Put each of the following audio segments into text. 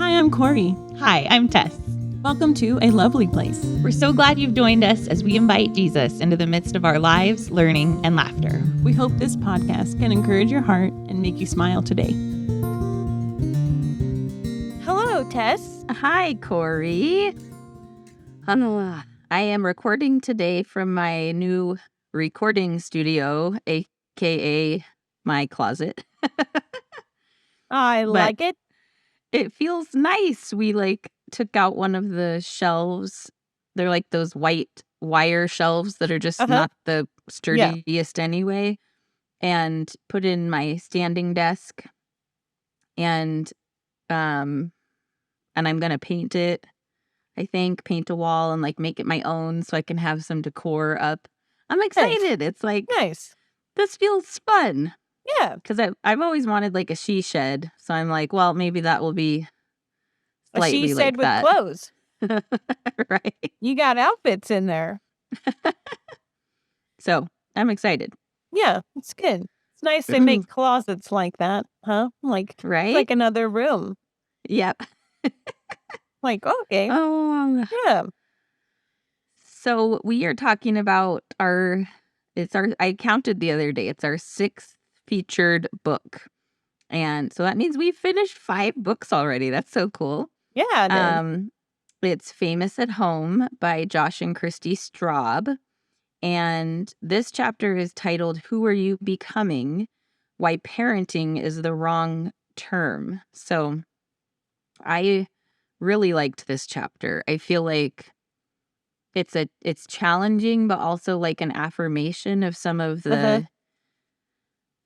Hi, I'm Corey. Hi, I'm Tess. Welcome to A Lovely Place. We're so glad you've joined us as we invite Jesus into the midst of our lives, learning, and laughter. We hope this podcast can encourage your heart and make you smile today. Hello, Tess. Hi, Corey. I am recording today from my new recording studio, aka my closet. I like it. It feels nice. We took out one of the shelves. They're like those white wire shelves that are just not the sturdiest anyway, and put in my standing desk. And I'm gonna paint it. I think paint a wall and make it my own so I can have some decor up. I'm excited. It's like Nice. this feels fun. Yeah. Because I've always wanted a she shed. So I'm like, well, maybe that will be slightly She said like with that. clothes. Right. You got outfits in there. So I'm excited. Yeah, it's good. It's nice they make closets like that, huh? Right? It's like another room. Yep. Okay. Oh. Yeah. So we are talking about I counted the other day, it's our 6th featured book. And so that means we've finished 5 books already. That's so cool. Yeah, It's Famous at Home by Josh and Christy Straub. And this chapter is titled, Who Are You Becoming? Why Parenting is the Wrong Term. So I really liked this chapter. I feel like it's challenging, but also like an affirmation of some of the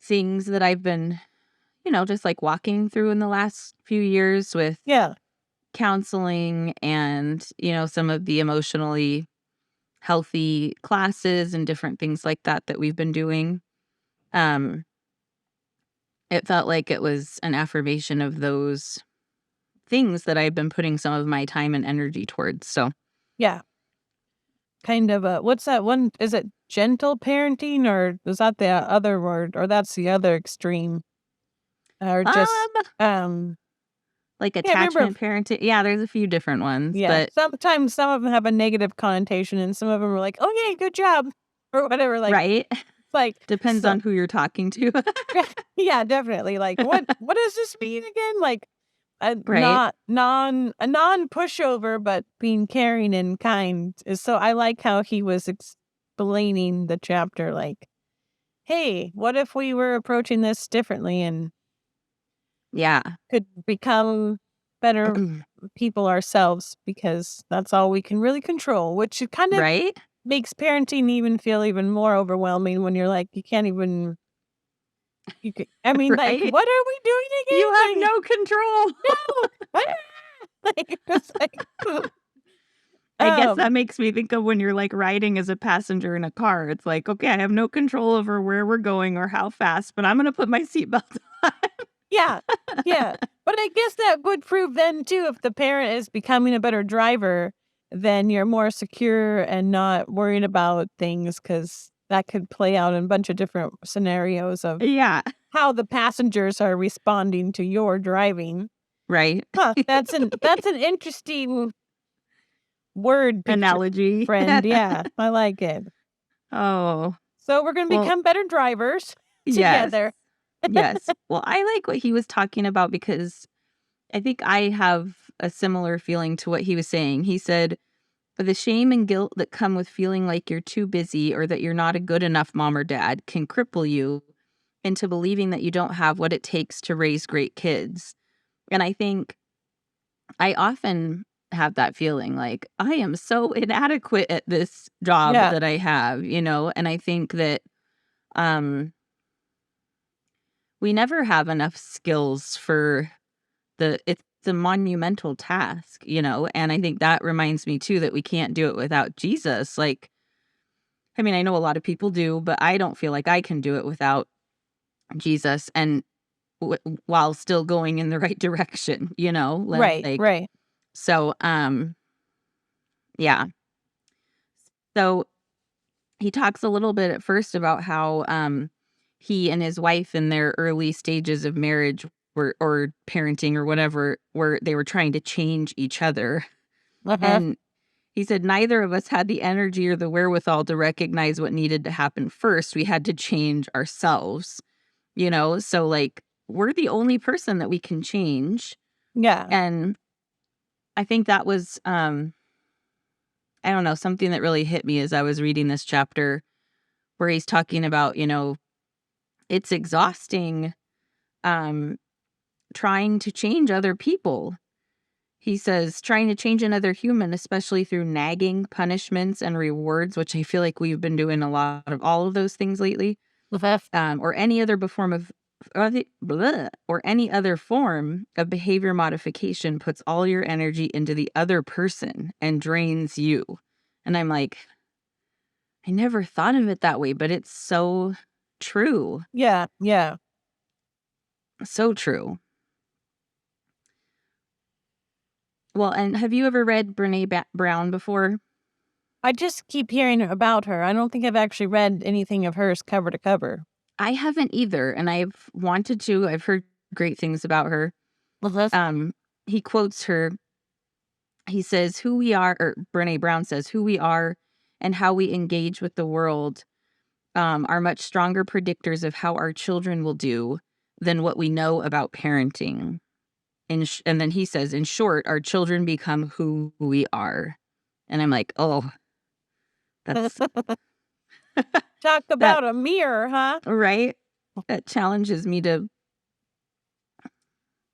things that I've been, just walking through in the last few years with counseling and, some of the emotionally healthy classes and different things like that we've been doing. It felt like it was an affirmation of those things that I've been putting some of my time and energy towards. So yeah. Kind of what's that one? Is it gentle parenting, or is that the other word, or that's the other extreme? Or just attachment parenting. Yeah, there's a few different ones. Yeah, But sometimes some of them have a negative connotation, and some of them are like, "Oh yeah, good job," or whatever. Right. Depends so, on who you're talking to. Yeah, definitely. What does this mean again? A Right. non pushover, but being caring and kind. So I like how he was explaining the chapter. Hey, what if we were approaching this differently and could become better people ourselves, because that's all we can really control, which it kind of makes parenting even feel even more overwhelming when you're you can't even what are we doing again? You have no control. No. I guess that makes me think of when you're riding as a passenger in a car. It's like, okay, I have no control over where we're going or how fast, but I'm going to put my seatbelt on. Yeah. But I guess that would prove then too, if the parent is becoming a better driver, then you're more secure and not worried about things, because that could play out in a bunch of different scenarios of how the passengers are responding to your driving. Right. That's an interesting word analogy. Friend. Yeah, I like it. Oh. So we're going to become better drivers together. Yes. Well, I like what he was talking about because I think I have a similar feeling to what he was saying. He said, the shame and guilt that come with feeling like you're too busy or that you're not a good enough mom or dad can cripple you into believing that you don't have what it takes to raise great kids. And I think I often have that feeling like I am so inadequate at this job that I have, and I think that we never have enough skills for it's a monumental task, and I think that reminds me too that we can't do it without Jesus. I mean, I know a lot of people do, but I don't feel like I can do it without Jesus, and while still going in the right direction, Right. So, yeah. So he talks a little bit at first about how he and his wife in their early stages of marriage or parenting or whatever, where they were trying to change each other. Uh-huh. And he said neither of us had the energy or the wherewithal to recognize what needed to happen first. We had to change ourselves, so like we're the only person that we can change. Yeah. And I think that was I don't know, something that really hit me as I was reading this chapter, where he's talking about, it's exhausting trying to change other people. He says trying to change another human, especially through nagging, punishments, and rewards, which I feel like we've been doing a lot of all of those things lately, or any other or any other form of behavior modification puts all your energy into the other person and drains you. And I'm like, I never thought of it that way, but it's so true. Yeah. Yeah. So true. Well, and have you ever read Brene Brown before? I just keep hearing about her. I don't think I've actually read anything of hers cover to cover. I haven't either, and I've wanted to. I've heard great things about her. He quotes her. He says, who we are, or Brene Brown says, who we are and how we engage with the world are much stronger predictors of how our children will do than what we know about parenting. And then he says, in short, our children become who we are. And I'm like, oh, that's Talk about a mirror, huh? right. That challenges me to,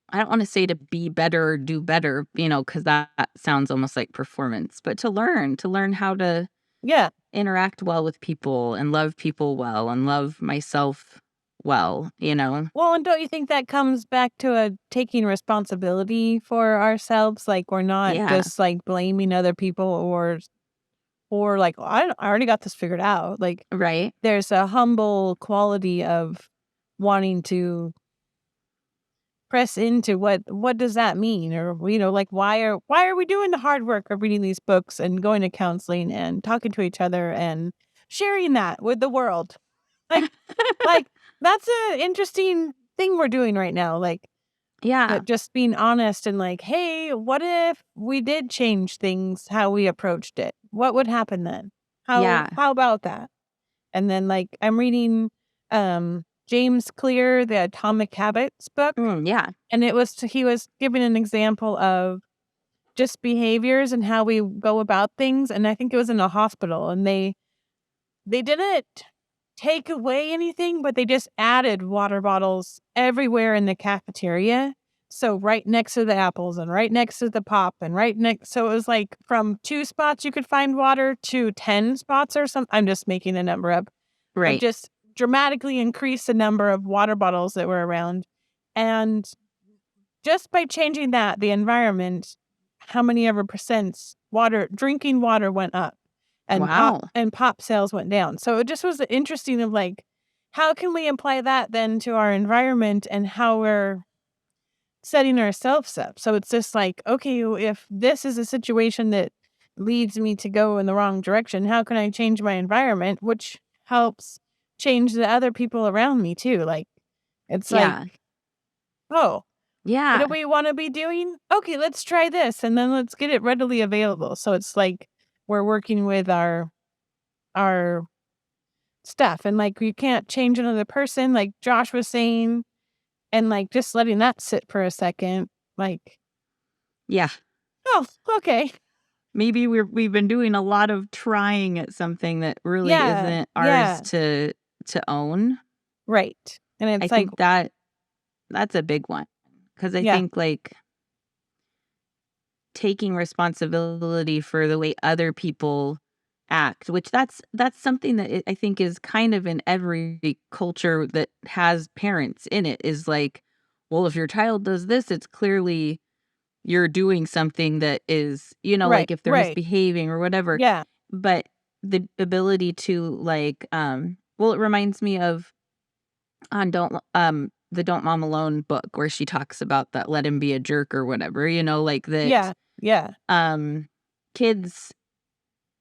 I don't want to say to be better or do better, because that sounds almost like performance, but to learn how to interact well with people and love people well and love myself well, Well, and don't you think that comes back to taking responsibility for ourselves? Like we're not just like blaming other people or like, I already got this figured out. Like, right. There's a humble quality of wanting to press into what does that mean? Or, like, why are we doing the hard work of reading these books and going to counseling and talking to each other and sharing that with the world? Like that's an interesting thing we're doing right now. Like, yeah, just being honest and like, hey, what if we did change things, how we approached it? What would happen then? How about that? And then like I'm reading James Clear, the Atomic Habits book. Yeah. And he was giving an example of just behaviors and how we go about things. And I think it was in a hospital, and they didn't take away anything, but they just added water bottles everywhere in the cafeteria. So right next to the apples and right next to the pop and so it was like from 2 spots you could find water to 10 spots or something. I'm just making a number up. Right. But just dramatically increased the number of water bottles that were around. And just by changing the environment, how many ever percents drinking water went up. And pop sales went down. So it just was interesting of like, how can we apply that then to our environment and how we're setting ourselves up? So it's just like, okay, if this is a situation that leads me to go in the wrong direction, how can I change my environment, which helps change the other people around me too? Like, it's like, oh, yeah, what do we want to be doing? Okay, let's try this, and then let's get it readily available. So it's like we're working with our stuff, and like you can't change another person, like Josh was saying, and like just letting that sit for a second, like, oh, okay, maybe we've been doing a lot of trying at something that really isn't ours to own, right? And it's I think that's a big one, because I think like taking responsibility for the way other people act, which that's something that I think is kind of in every culture that has parents in it, is like, well, if your child does this, it's clearly you're doing something that is, like if they're misbehaving or whatever. Yeah. But the ability to like, well, it reminds me of the Don't Mom Alone book, where she talks about that let him be a jerk or whatever, like that. Kids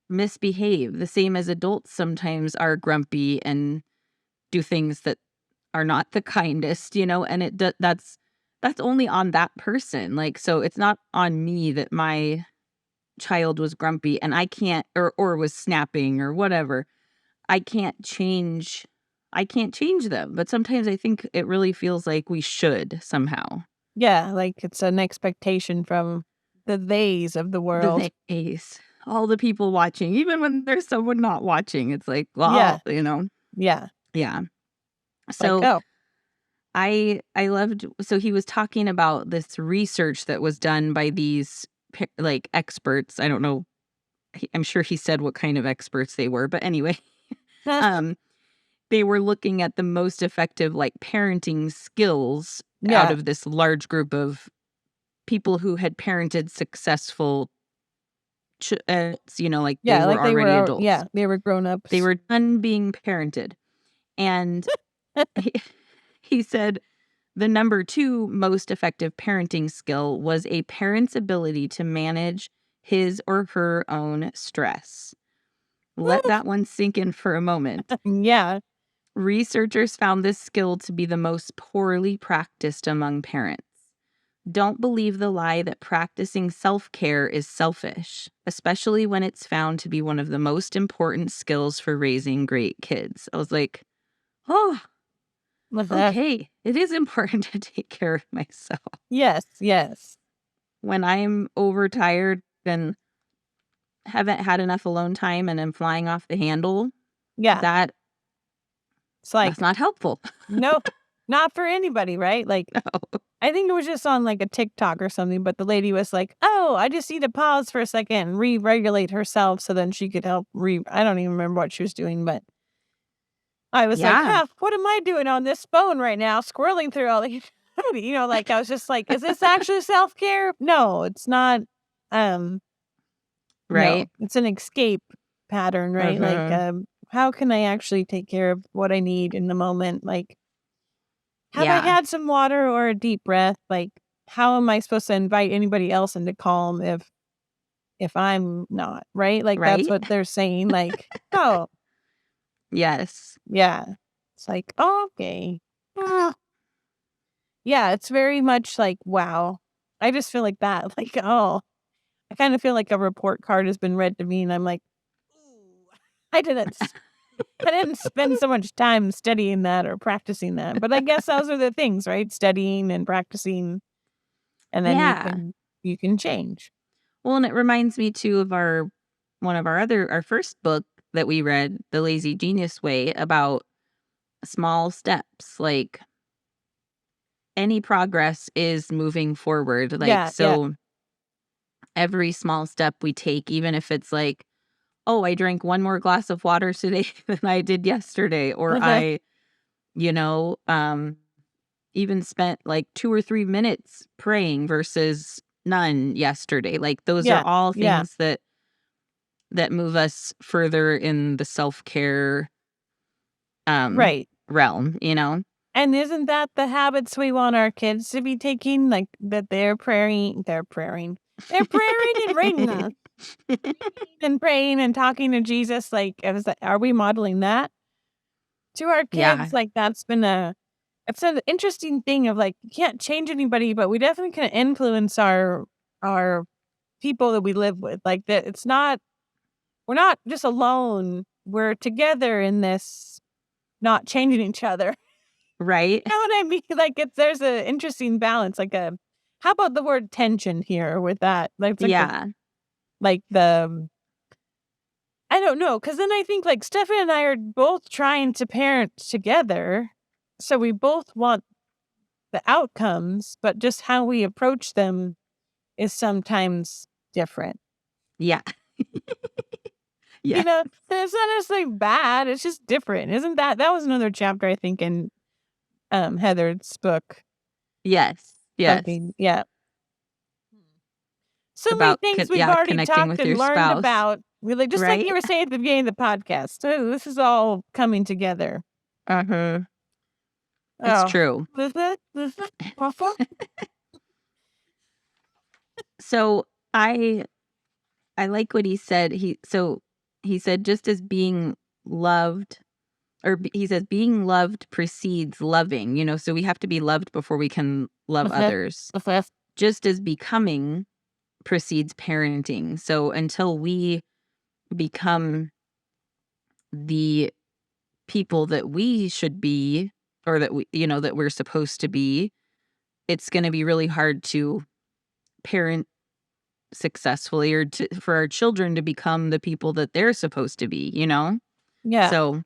misbehave the same as adults sometimes are grumpy and do things that are not the kindest, and that's that's only on that person. Like, so it's not on me that my child was grumpy and I can't, or was snapping or whatever. I can't change them. But sometimes I think it really feels like we should somehow. Yeah, like it's an expectation from the theys of the world. The days, all the people watching, even when there's someone not watching, it's like, Yeah. well, you know, Yeah. yeah. It's like, So oh, I loved, so he was talking about this research that was done by these like experts. I don't know. I'm sure he said what kind of experts they were, but anyway, they were looking at the most effective like parenting skills out yeah. of this large group of people who had parented successful, like they Yeah, were like they already were, adults. yeah, they were grown ups. They were done being parented. And he said the number 2 most effective parenting skill was a parent's ability to manage his or her own stress. Let that one sink in for a moment. Yeah. Researchers found this skill to be the most poorly practiced among parents. Don't believe the lie that practicing self-care is selfish, especially when it's found to be one of the most important skills for raising great kids. I was like, oh, okay, it is important to take care of myself. Yes, yes. When I'm overtired and haven't had enough alone time and I'm flying off the handle, Yeah. It's like, that's not helpful. no, not for anybody, right? Like, No. I think it was just on like a TikTok or something, but the lady was like, oh, I just need to pause for a second and re-regulate herself so then she could help I don't even remember what she was doing, but I was like, Yeah. what am I doing on this phone right now? Scrolling through all these, like I was just like, is this actually self-care? No, it's not. No, Right. it's an escape pattern, right? Like, Uh-huh. how can I actually take care of what I need in the moment? Like, have I Yeah. had some water or a deep breath? Like, how am I supposed to invite anybody else into calm if I'm not, right? Like, that's Right? what they're saying. Like, oh, Yes. yeah. It's like, oh, okay. Ah. Yeah, it's very much like, wow. I just feel like that. Like, oh, I kind of feel like a report card has been read to me, and I'm like, ooh, I didn't spend so much time studying that or practicing that. But I guess those are the things, right? Studying and practicing, and then Yeah. you can change. Well, and it reminds me too of our first book that we read, The Lazy Genius Way, about small steps. Like any progress is moving forward. Like, Yeah, yeah. so every small step we take, even if it's like, oh, I drank one more glass of water today than I did yesterday, or I, you know, even spent like 2 or 3 minutes praying versus none yesterday. Like those are Yeah, all yeah. things that move us further in the self-care Right. realm, you know? And isn't that the habits we want our kids to be taking? Like that they're praying and reading and praying and talking to Jesus. Like, are we modeling that to our Yeah, kids? Like, it's an interesting thing of like, you can't change anybody, but we definitely can influence our people that we live with. Like that, we're not just alone. We're together in this, not changing each other. right? You know what I mean? Like there's an interesting balance. How about the word tension here with that? Like it's Yeah. like the I don't know, because then I think like Stefan and I are both trying to parent together, so we both want the outcomes, but just how we approach them is sometimes different. Yeah. You Yeah. know, it's not necessarily bad. It's just different, isn't that was another chapter I think in Heather's book. Yes. Yes. Something, yeah. So many About things we've already connecting talked with and your learned spouse, about. Really, just like you right? were saying at the beginning of the podcast. Oh, this is all coming together. Uh-huh. It's Oh, true. this is awful. So I like what he said. He said just as being loved he says, being loved precedes loving, so we have to be loved before we can love others, just as becoming precedes parenting. So until we become the people that we should be, or that that we're supposed to be, it's going to be really hard to parent successfully, or for our children to become the people that they're supposed to be, Yeah. So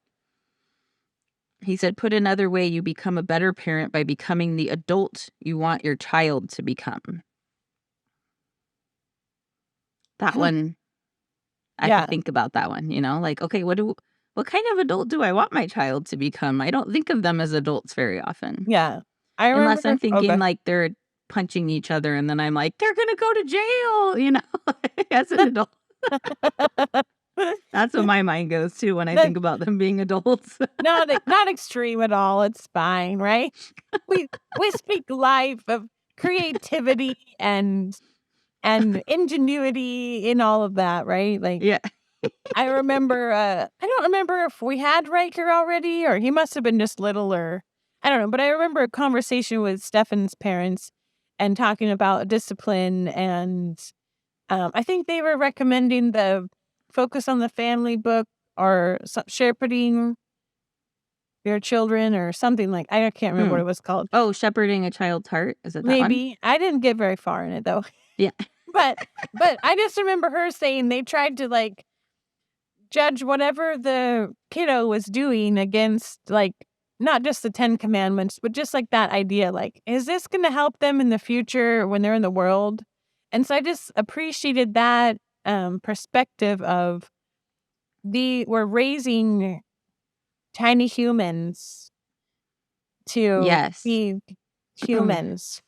he said, put another way, you become a better parent by becoming the adult you want your child to become. That one, I Yeah. could think about that one, like, okay, what kind of adult do I want my child to become? I don't think of them as adults very often. Yeah. I Unless I'm remember. thinking Okay. like they're punching each other, and then I'm like, they're going to go to jail, as an adult. That's what my mind goes to when I think about them being adults. Not extreme at all. It's fine, right? We speak life of creativity and ingenuity in all of that, right? Like, Yeah. I remember, I don't remember if we had Riker already, or he must have been just little, or I don't know. But I remember a conversation with Stefan's parents and talking about discipline, and I think they were recommending the Focus on the Family book, or shepherding your children, or something like. I can't remember what it was called. Oh, Shepherding a Child's Heart. Is it that one? Maybe. I didn't get very far in it though. Yeah. But I just remember her saying they tried to like judge whatever the kiddo was doing against, like, not just the 10 Commandments, but just like that idea, like, is this going to help them in the future when they're in the world? And so I just appreciated that perspective of we're raising tiny humans to Yes. be humans.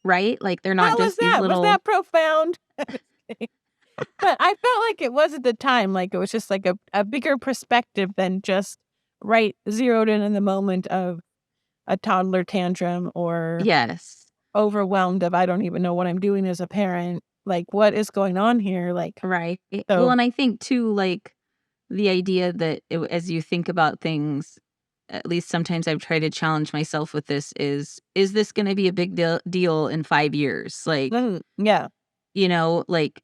Right? Like they're not How just was that? these little. Was that profound? But I felt like it was at the time. Like it was just like a bigger perspective than just zeroed in the moment of a toddler tantrum, or Yes. overwhelmed of, I don't even know what I'm doing as a parent. Like, what is going on here? Like, Right. So- Well, and I think too, like the idea that as you think about things, at least sometimes I've tried to challenge myself with this, is this going to be a big deal in 5 years? Like, yeah, like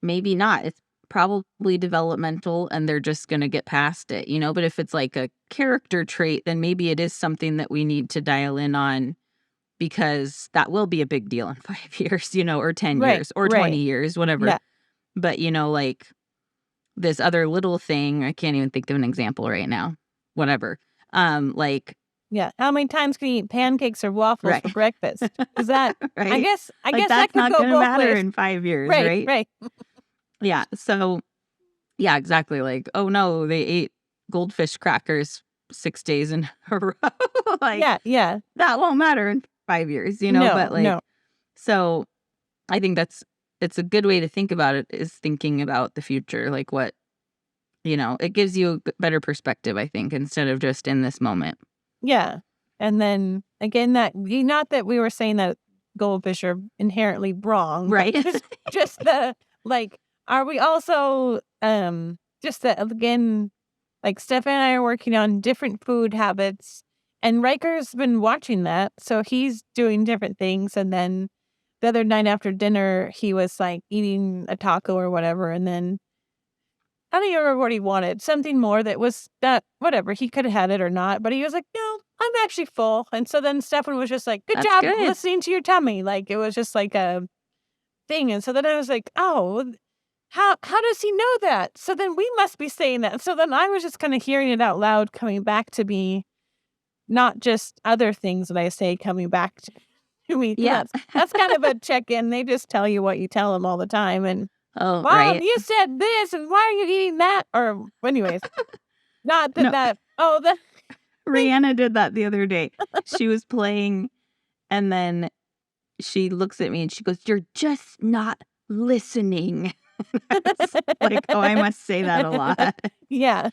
maybe not. It's probably developmental and they're just going to get past it, but if it's like a character trait, then maybe it is something that we need to dial in on, because that will be a big deal in 5 years, or 10 Right, years or right. 20 years, whatever. Yeah. But, like this other little thing, I can't even think of an example right now, whatever. Like, yeah. How many times can you eat pancakes or waffles Right. for breakfast? Is that, right? I guess Like, that that's could not go going to both matter ways. in 5 years, right? Right. Yeah. So, yeah, exactly. Like, oh no, they ate goldfish crackers 6 days in a row. Like, Yeah. that won't matter in 5 years, No, but like, no. so I think it's a good way to think about it, is thinking about the future. Like what, it gives you a better perspective, I think, instead of just in this moment. Yeah. And then again, not that we were saying that goldfish are inherently wrong, but Right. just the, like, are we also, just that, again, like Stefan and I are working on different food habits, and Riker's been watching that. So he's doing different things. And then the other night after dinner, he was like eating a taco or whatever. And then I don't even remember what he wanted. Something more that was that, whatever. He could have had it or not, but he was like, no, I'm actually full. And so then Stefan was just like, good That's job good. listening to your tummy. Like, it was just like a thing. And so then I was like, oh, how does he know that? So then we must be saying that. So then I was just kind of hearing it out loud, coming back to me, not just other things that I say coming back to me. Yeah. That's kind of a check-in. They just tell you what you tell them all the time. And Oh, Mom, right. you said this, and why are you eating that? Or, anyways, not that No. Rihanna did that the other day. She was playing, and then she looks at me and she goes, "You're just not listening." Like, oh, I must say that a lot. Yeah.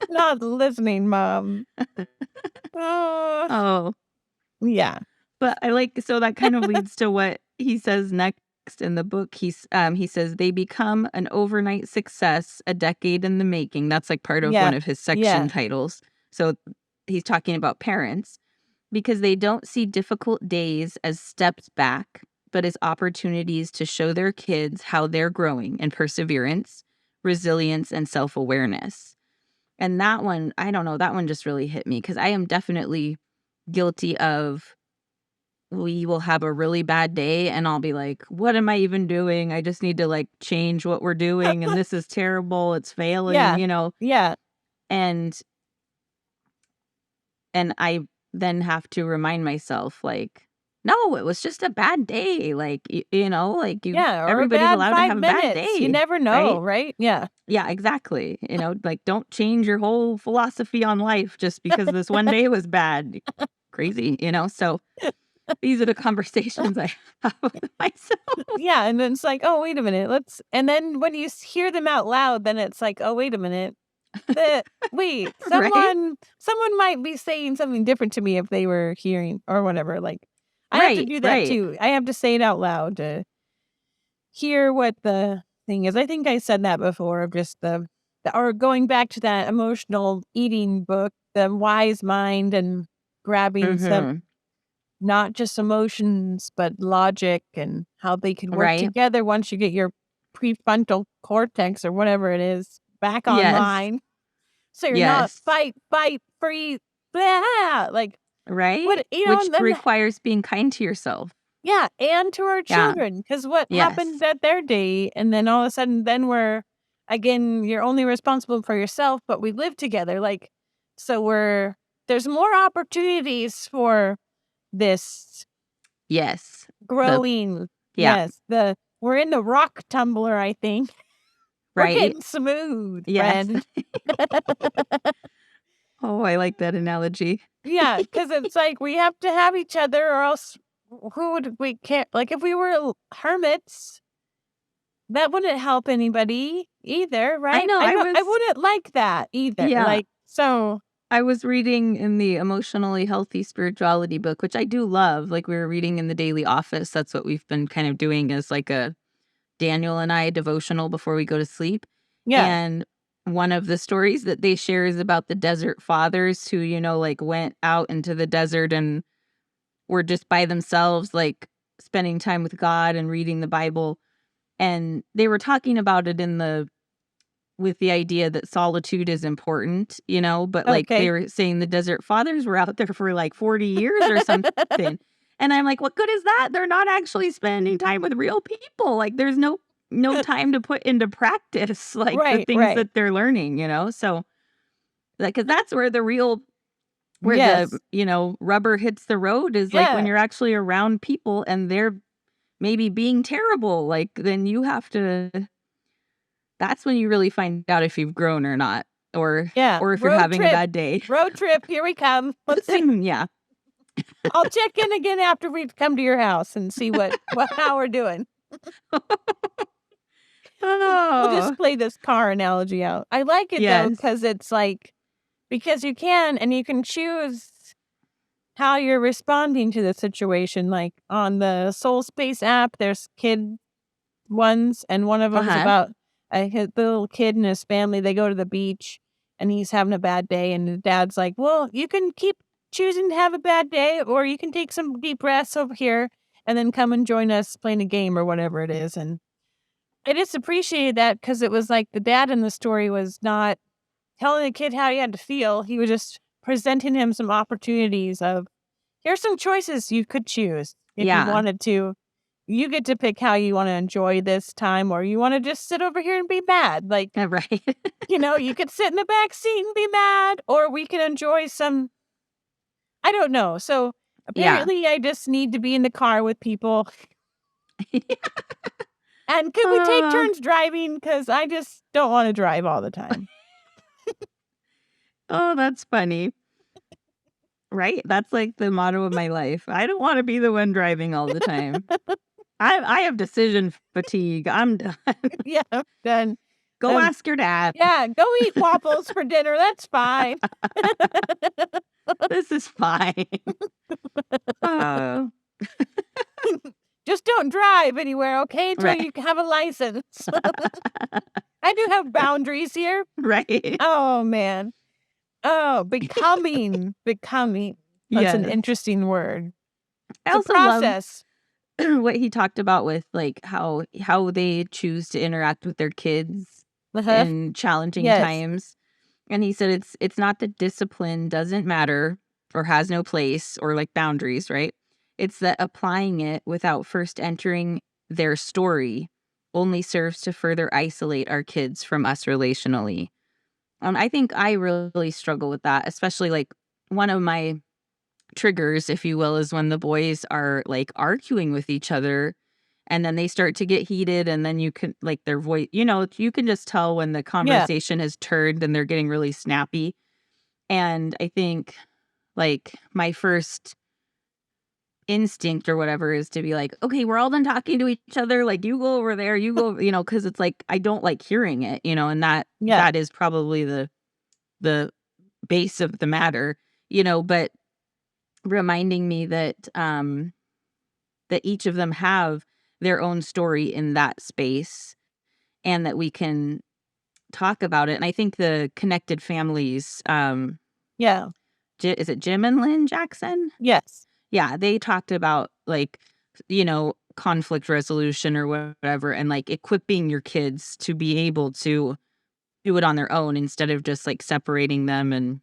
Not listening, Mom. Oh, Yeah. but I like, so that kind of leads to what he says next next in the book, he says they become an overnight success, a decade in the making. That's like part of Yeah. one of his section Yeah. titles. So he's talking about parents because they don't see difficult days as steps back, but as opportunities to show their kids how they're growing in perseverance, resilience, and self-awareness. And that one, I don't know, that one just really hit me because I am definitely guilty of we will have a really bad day and I'll be like, what am I even doing? I just need to like change what we're doing and this is terrible. It's failing, Yeah. you know. Yeah. And I then have to remind myself like, no, it was just a bad day. Like, you know, like Yeah. Or a everybody's bad allowed to 5 have a bad minutes. You day, never right? know, right? Yeah. Yeah, exactly. You know, like don't change your whole philosophy on life just because this one day was bad. Crazy, you know? So these are the conversations I have with myself. Yeah. And then it's like, oh, wait a minute. And then when you hear them out loud, then it's like, oh, wait a minute. Wait, Right? someone might be saying something different to me if they were hearing or whatever. Like, I have to Right, do that right. too. I have to say it out loud to hear what the thing is. I think I said that before of just or going back to that emotional eating book, The Wise Mind, and grabbing some, Mhm. not just emotions, but logic and how they can work Right? together once you get your prefrontal cortex or whatever it is back Yes. online. So you're not Yes. fight, freeze, blah, like, Right? what, Which and then, requires being kind to yourself. yeah, and to our Yeah. children, because what happened Yes. at their day, and then all of a sudden, then again, you're only responsible for yourself, but we live together, like, so there's more opportunities for this Yes. growing, Yeah. yes, we're in the rock tumbler, I think. We're Right? getting smooth, Yes. friend. Oh, I like that analogy. Yeah, because it's like we have to have each other, or else who would we care? Like if we were hermits, that wouldn't help anybody either, I right? know, I wouldn't like that either. yeah. Like, so I was reading in the Emotionally Healthy Spirituality book, which I do love. Like we were reading in the daily office. That's what we've been kind of doing as like a Daniel and I devotional before we go to sleep. yeah, And one of the stories that they share is about the desert fathers who, you know, like went out into the desert and were just by themselves, like spending time with God and reading the Bible. And they were talking about it with the idea that solitude is important, you know, but like okay. they were saying the desert fathers were out there for like 40 years or something. And I'm like, what good is that? They're not actually spending time with real people. Like there's no time to put into practice like the Right, things right. that they're learning, you know? So like, cause that's where where Yes, the, you know, rubber hits the road is like when yeah, you're actually around people and they're maybe being terrible, like then you have to that's when you really find out if you've grown or not, yeah. or if you're having a bad day. Road trip. Here we come. Let's see. Yeah. I'll check in again after we come to your house and see how we're doing. We'll Oh, just play this car analogy out. I like it though, yes. because it's like, because you can choose how you're responding to the situation. Like on the Soul Space app, there's kid ones, and one of them's Uh-huh. about the little kid and his family. They go to the beach, and he's having a bad day, and the dad's like, "Well, you can keep choosing to have a bad day, or you can take some deep breaths over here, and then come and join us playing a game or whatever it is." And I just appreciated that because it was like the dad in the story was not telling the kid how he had to feel. He was just presenting him some opportunities of, here's some choices you could choose if you Yeah. wanted to. You get to pick how you want to enjoy this time, or you want to just sit over here and be mad. Like, Right. you could sit in the back seat and be mad, or we can enjoy some, I don't know. So Yeah. apparently I just need to be in the car with people. And could we take Uh, turns driving? Because I just don't want to drive all the time. oh, that's funny. Right? That's like the motto of my life. I don't want to be the one driving all the time. I have decision fatigue. I'm done. Yeah, I'm done. Go ask your dad. Yeah, go eat waffles for dinner. That's fine. This is fine. Oh. just don't drive anywhere, okay? Until Right. you have a license. I do have boundaries here. Right. Oh, man. Oh, becoming. That's an Yes. interesting word. I It's a also love process. what he talked about with like how they choose to interact with their kids Uh-huh. in challenging Yes. times. And he said it's not that discipline doesn't matter or has no place or like boundaries, right? It's that applying it without first entering their story only serves to further isolate our kids from us relationally. I think I really struggle with that, especially like one of my triggers, if you will, is when the boys are like arguing with each other and then they start to get heated and then you can like their voice, you can just tell when the Yeah. conversation has turned and they're getting really snappy. And I think like my first instinct or whatever is to be like, okay, we're all done talking to each other. Like you go over there, you go, because it's like I don't like hearing it, and Yeah. that is probably the base of the matter, but reminding me that that each of them have their own story in that space and that we can talk about it. And I think the Connected Families, Yeah. is it Jim and Lynn Jackson? Yes. Yeah, they talked about like, conflict resolution or whatever, and like equipping your kids to be able to do it on their own instead of just like separating them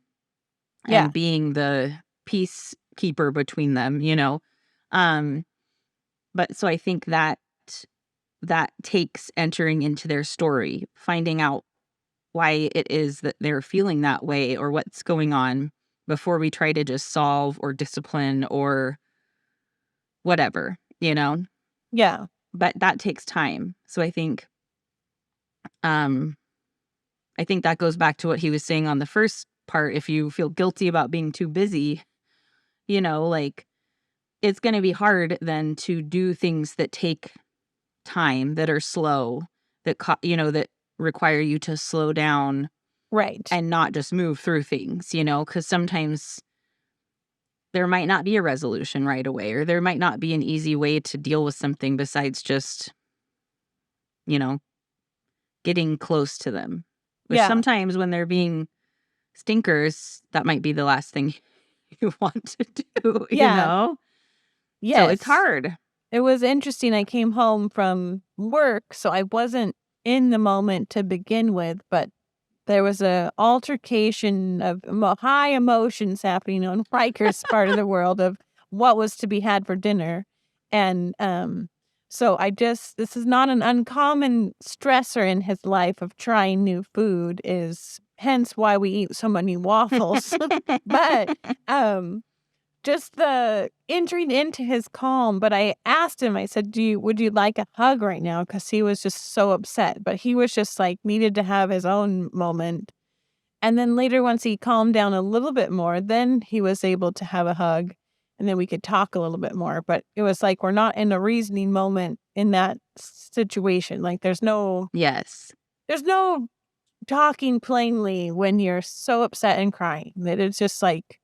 Yeah. and being the peacekeeper between them, But so I think that takes entering into their story, finding out why it is that they're feeling that way or what's going on before we try to just solve or discipline or whatever, Yeah. But that takes time. So um I think that goes back to what he was saying on the first part. If you feel guilty about being too busy, like it's going to be hard then to do things that take time, that are slow, that require you to slow down Right. and not just move through things, because sometimes there might not be a resolution right away, or there might not be an easy way to deal with something besides just, getting close to them. Which Yeah. sometimes when they're being stinkers, that might be the last thing you want to do, Yeah. So Yes. it's hard. It was interesting. I came home from work, so I wasn't in the moment to begin with, but there was a altercation of high emotions happening on Riker's part of the world of what was to be had for dinner. And so this is not an uncommon stressor in his life of trying new food, is hence why we eat so many waffles. But just the entering into his calm. But I asked him, I said, would you like a hug right now? Because he was just so upset. But he was just like needed to have his own moment. And then later, once he calmed down a little bit more, then he was able to have a hug. And then we could talk a little bit more. But it was like we're not in a reasoning moment in that situation. Like there's no talking plainly when you're so upset and crying. That it's just like,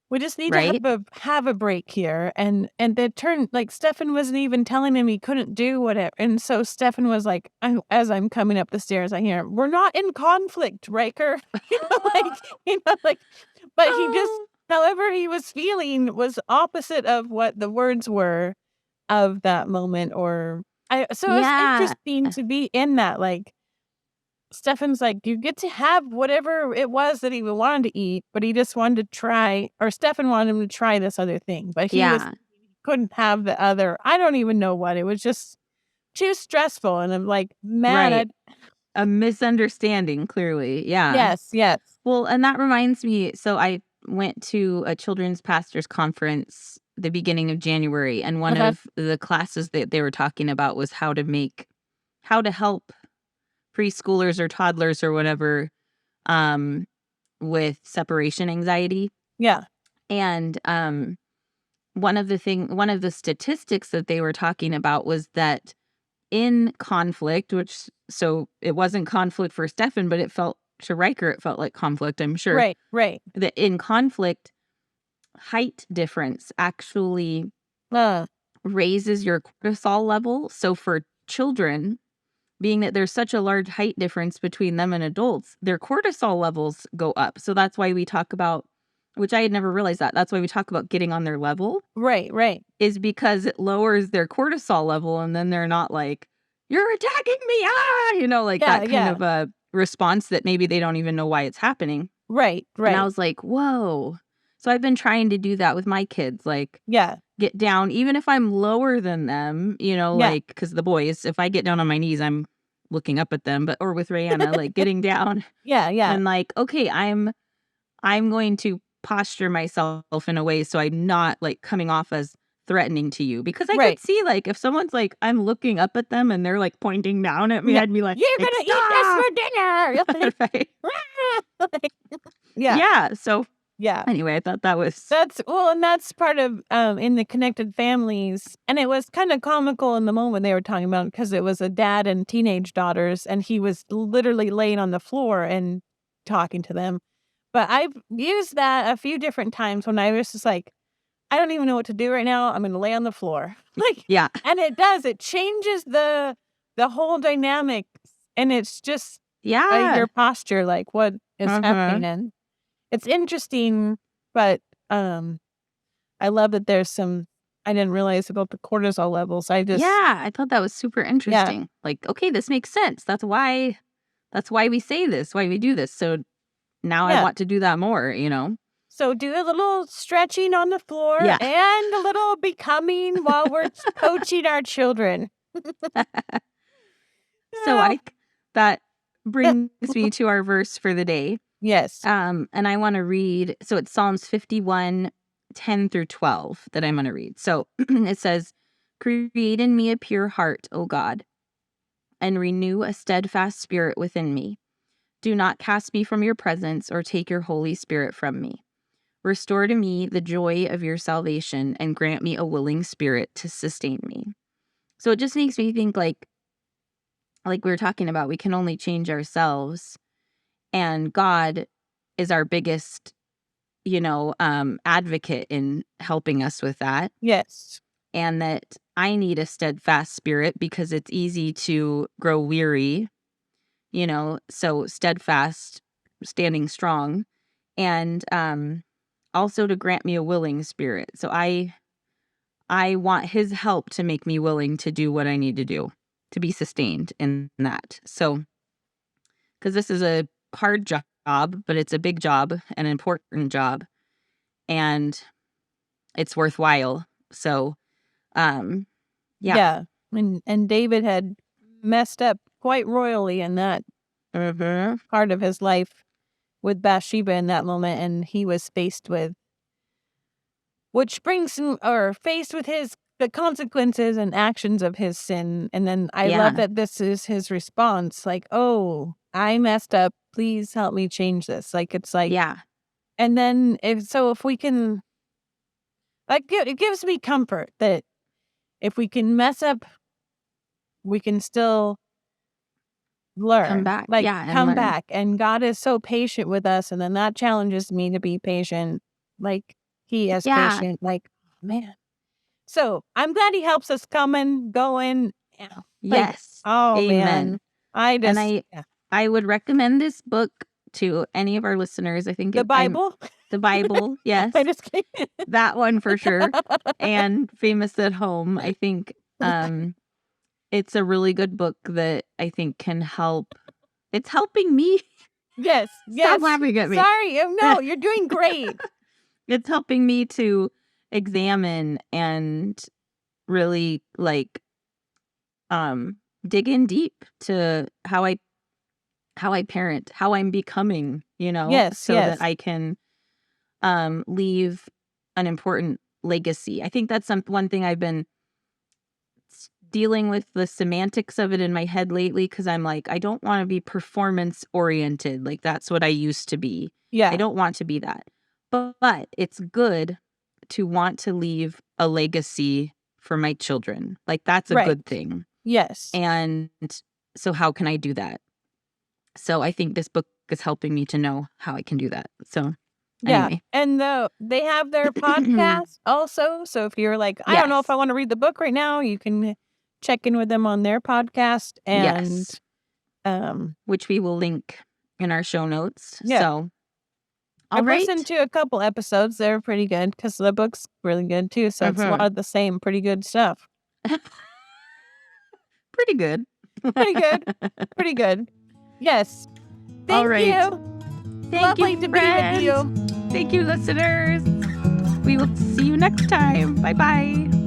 we just need Right? to have a break here. And the turn, like Stefan wasn't even telling him he couldn't do whatever. And so Stefan was like, as I'm coming up the stairs, I hear, we're not in conflict, Riker. But he just, however he was feeling was opposite of what the words were of that moment. So it was interesting to be in that, like, Stefan's like, you get to have whatever it was that he wanted to eat, but he just wanted to try, or Stefan wanted him to try this other thing, but he couldn't have the other. I don't even know what. It was just too stressful. And I'm like, man. Right. A misunderstanding, clearly. Yeah. Yes. Well, and that reminds me, so I went to a children's pastors conference the beginning of January, and one of the classes that they were talking about was how to help preschoolers or toddlers or whatever with separation anxiety. Yeah. And one of the statistics that they were talking about was that in conflict, so it wasn't conflict for Stefan, but it felt to Riker, it felt like conflict, I'm sure. Right. That in conflict, height difference actually raises your cortisol level. So for children, being that there's such a large height difference between them and adults, their cortisol levels go up. So that's why we talk about, which I had never realized that. That's why we talk about getting on their level, Right, right. is because it lowers their cortisol level. And then they're not like, you're attacking me, like Yeah, that kind yeah. of a response that maybe they don't even know why it's happening. Right, And I right. was like, whoa. So I've been trying to do that with my kids, like Yeah, get down, even if I'm lower than them, yeah. like, because the boys, if I get down on my knees, I'm looking up at them, or with Rayanna, like getting down Yeah, yeah. and like, okay, I'm going to posture myself in a way so I'm not like coming off as threatening to you, because I Right. could see like if someone's like, I'm looking up at them and they're like pointing down at me, Yeah. I'd be like, You're gonna eat this for dinner. right. Yeah, Yeah. So yeah. anyway, I thought that was And that's part of in the connected families, and it was kind of comical in the moment they were talking about, because it was a dad and teenage daughters, and he was literally laying on the floor and talking to them. But I've used that a few different times when I was just like, I don't even know what to do right now. I'm going to lay on the floor, yeah. and it changes the whole dynamic, and it's just Yeah. your posture, like what is Uh-huh. happening, and it's interesting. But I love that there's some I didn't realize about the cortisol levels. I just Yeah, I thought that was super interesting. Like, okay, this makes sense. That's why we say this, why we do this. So now I Yeah. want to do that more, So do a little stretching on the floor Yeah. and a little becoming while we're coaching our children. So that brings me to our verse for the day. Yes. And I want to read, so it's Psalms 51, 10 through 12 that I'm going to read. So it says, create in me a pure heart, O God, and renew a steadfast spirit within me. Do not cast me from your presence or take your Holy Spirit from me. Restore to me the joy of your salvation and grant me a willing spirit to sustain me. So it just makes me think like we were talking about, we can only change ourselves, and God is our biggest, advocate in helping us with that. Yes. And that I need a steadfast spirit because it's easy to grow weary, so steadfast, standing strong, and also to grant me a willing spirit. So I want his help to make me willing to do what I need to do to be sustained in that. So, because this is a hard job, but it's a big job, an important job, and it's worthwhile. So, yeah. And David had messed up quite royally in that part of his life with Bathsheba in that moment, and he was faced with the consequences and actions of his sin. And then I Yeah. love that this is his response, like, oh, I messed up. Please help me change this. Like, it's like, Yeah. and then if we can, like, it gives me comfort that if we can mess up, we can still learn. Come back. Like, Yeah, and come learn. back. And God is so patient with us. And then that challenges me to be patient. Like, he is Yeah. patient. Like, man. So I'm glad he helps us coming, going. Yeah. Like, Yes. oh, Amen. man. I would recommend this book to any of our listeners. I think The Bible? The Bible, yes. I just kidding. That one for sure. And Famous at Home. I think it's a really good book that I think can help. It's helping me. Yes. Stop laughing at me. Sorry. No, you're doing great. It's helping me to examine and really dig in deep to how I parent, how I'm becoming, Yes, so yes. that I can leave an important legacy. I think that's one thing I've been dealing with, the semantics of it in my head lately, because I'm like, I don't want to be performance oriented. Like, that's what I used to be. Yeah. I don't want to be that. But it's good to want to leave a legacy for my children. Like, that's a Right. good thing. Yes. And so how can I do that? So I think this book is helping me to know how I can do that. So Yeah. Anyway, And they have their podcast also. So if you're like, I don't know if I yes. want to read the book right now, you can check in with them on their podcast. And Yes. um, Which we will link in our show notes. Yeah. So, all I've right. listened to a couple episodes. They're pretty good because the book's really good too. So it's a lot of the same pretty good stuff. Pretty good. Pretty good. Pretty good. Yes. Thank All right. you. Thank Lovely you, to be with you. friends. Thank you, listeners. We will see you next time. Bye-bye.